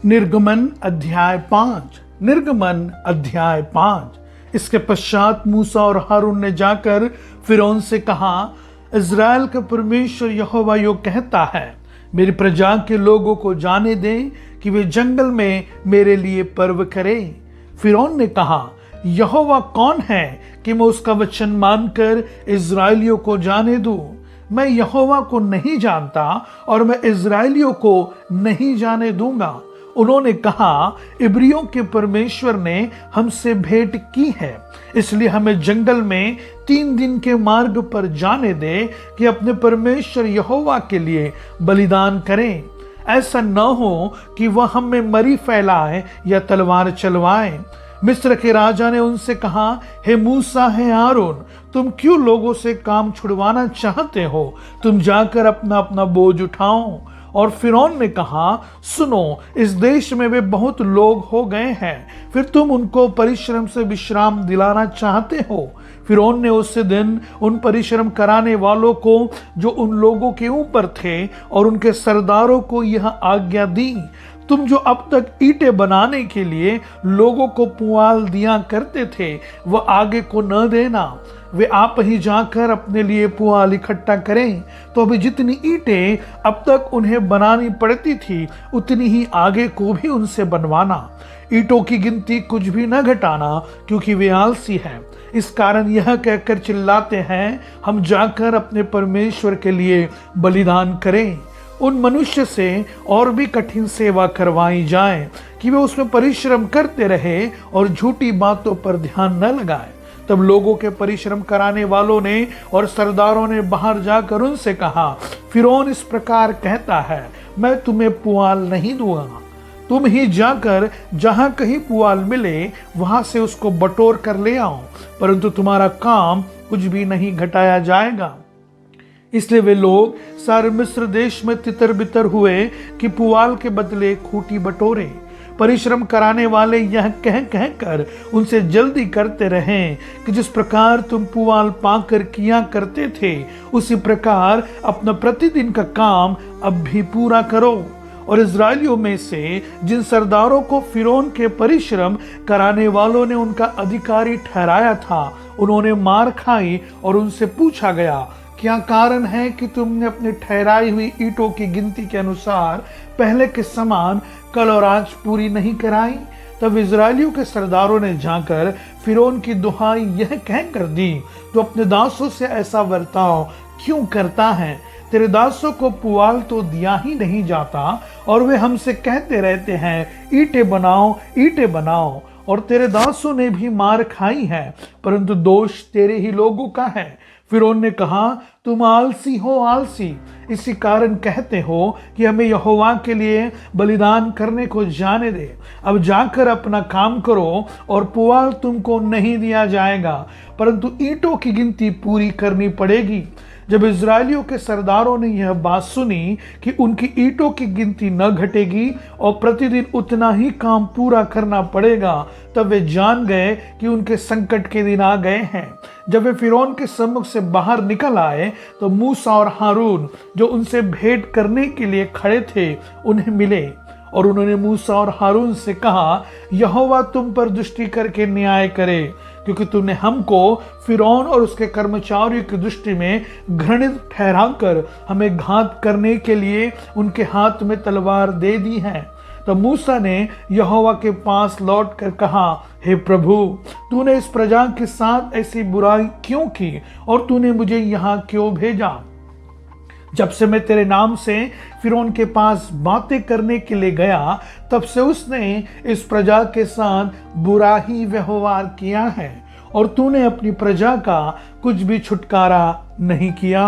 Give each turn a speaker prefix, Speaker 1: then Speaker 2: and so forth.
Speaker 1: निर्गमन अध्याय 5। निर्गमन अध्याय 5। इसके पश्चात मूसा और हारून ने जाकर फिरौन से कहा, इज़राइल का परमेश्वर यहोवा यो कहता है, मेरी प्रजा के लोगों को जाने दें कि वे जंगल में मेरे लिए पर्व करें। फिरौन ने कहा, यहोवा कौन है कि मैं उसका वचन मानकर इज़राइलियों को जाने दूं? मैं यहोवा को नहीं जानता और मैं इज़राइलियों को नहीं जाने दूंगा। उन्होंने कहा, इब्रियों के परमेश्वर ने हमसे भेंट की है, इसलिए हमें जंगल में 3 दिन के मार्ग पर जाने दे कि अपने परमेश्वर यहोवा के लिए बलिदान करें। ऐसा न हो कि वह हम में मरी फैलाए या तलवार चलवाए। मिस्र के राजा ने उनसे कहा, हे मूसा, हे हारून, तुम क्यों लोगों से काम छुड़वाना चाहते हो? तुम जाकर अपना अपना बोझ उठाओ। और फिरौन ने कहा, सुनो, इस देश में वे बहुत लोग हो गए हैं, फिर तुम उनको परिश्रम से विश्राम दिलाना चाहते हो। फिरौन ने उस दिन उन परिश्रम कराने वालों को जो उन लोगों के ऊपर थे और उनके सरदारों को यह आज्ञा दी, तुम जो अब तक ईंटें बनाने के लिए लोगों को पुआल दिया करते थे, वह आगे को न देना। वे आप ही जाकर अपने लिए पुआल इकट्ठा करें। तो अभी जितनी ईंटें अब तक उन्हें बनानी पड़ती थी, उतनी ही आगे को भी उनसे बनवाना। ईंटों की गिनती कुछ भी न घटाना, क्योंकि वे आलसी हैं। इस कारण यह कहकर चिल्लाते हैं, हम जाकर अपने परमेश्वर के लिए बलिदान करें। उन मनुष्य से और भी कठिन सेवा करवाई जाए कि वे उसमें परिश्रम करते रहे और झूठी बातों पर ध्यान न लगाए। तब लोगों के परिश्रम कराने वालों ने और सरदारों ने बाहर जाकर उनसे कहा, फिरौन इस प्रकार कहता है, मैं तुम्हें पुआल नहीं दूंगा। तुम ही जाकर जहां कहीं पुआल मिले वहां से उसको बटोर कर ले आओ, परंतु तुम्हारा काम कुछ भी नहीं घटाया जाएगा। इसलिए वे लोग सारे मिस्र देश में तितर बितर हुए कि पुआल के बदले खूंटी बटोरे। परिश्रम कराने वाले यह कह कर उनसे जल्दी करते रहें कि जिस प्रकार तुम पुआल पाकर किया करते थे, उसी प्रकार अपना प्रतिदिन का काम अब भी पूरा करो। और इज़राइलियों में से जिन सरदारों को फिरौन के परिश्रम कराने वालों ने उनका अधिकारी ठहराया था, उन्होंने मार खाई और उनसे पूछा गया, क्या कारण है कि तुमने अपनी ठहराई हुई ईंटों की गिनती के अनुसार पहले के समान कल और आज पूरी नहीं कराई? तब इज़राइलियों के सरदारों ने जाकर फिरौन की दुहाई यह कह कर दी, तो अपने दासों से ऐसा बर्ताव क्यों करता है? तेरे दासों को पुआल तो दिया ही नहीं जाता और वे हमसे कहते रहते हैं, ईंटें बनाओ, ईंटें बनाओ। और तेरे दासों ने भी मार खाई है, परंतु दोष तेरे ही लोगों का है। फिरौन ने कहा, तुम आलसी हो, आलसी, इसी कारण कहते हो कि हमें यहोवा के लिए बलिदान करने को जाने दे। अब जाकर अपना काम करो और पुआल तुमको नहीं दिया जाएगा, परंतु ईंटों की गिनती पूरी करनी पड़ेगी। जब इज़राइलियों के सरदारों ने यह बात सुनी कि उनकी ईंटों की गिनती न घटेगी और प्रतिदिन उतना ही काम पूरा करना पड़ेगा, तब वे जान गए कि उनके संकट के दिन आ गए हैं। जब वे फिरौन के सम्मुख से बाहर निकल आए, तो मूसा और हारून जो उनसे भेंट करने के लिए खड़े थे, उन्हें मिले। और उन्होंने मूसा और हारून से कहा, यहोवा तुम पर दृष्टि करके न्याय करे, क्योंकि तुमने हमको फिरौन और उसके कर्मचारियों की दृष्टि में घृणित ठहराकर हमें घात करने के लिए उनके हाथ में तलवार दे दी है। तो मूसा ने यहोवा के पास लौट कर कहा, हे प्रभु, तूने इस प्रजा के साथ ऐसी बुराई क्यों की और तूने मुझे यहाँ क्यों भेजा? जब से मैं तेरे नाम से फिरौन के पास बातें करने के लिए गया, तब से उसने इस प्रजा के साथ बुरा ही व्यवहार किया है और तूने अपनी प्रजा का कुछ भी छुटकारा नहीं किया।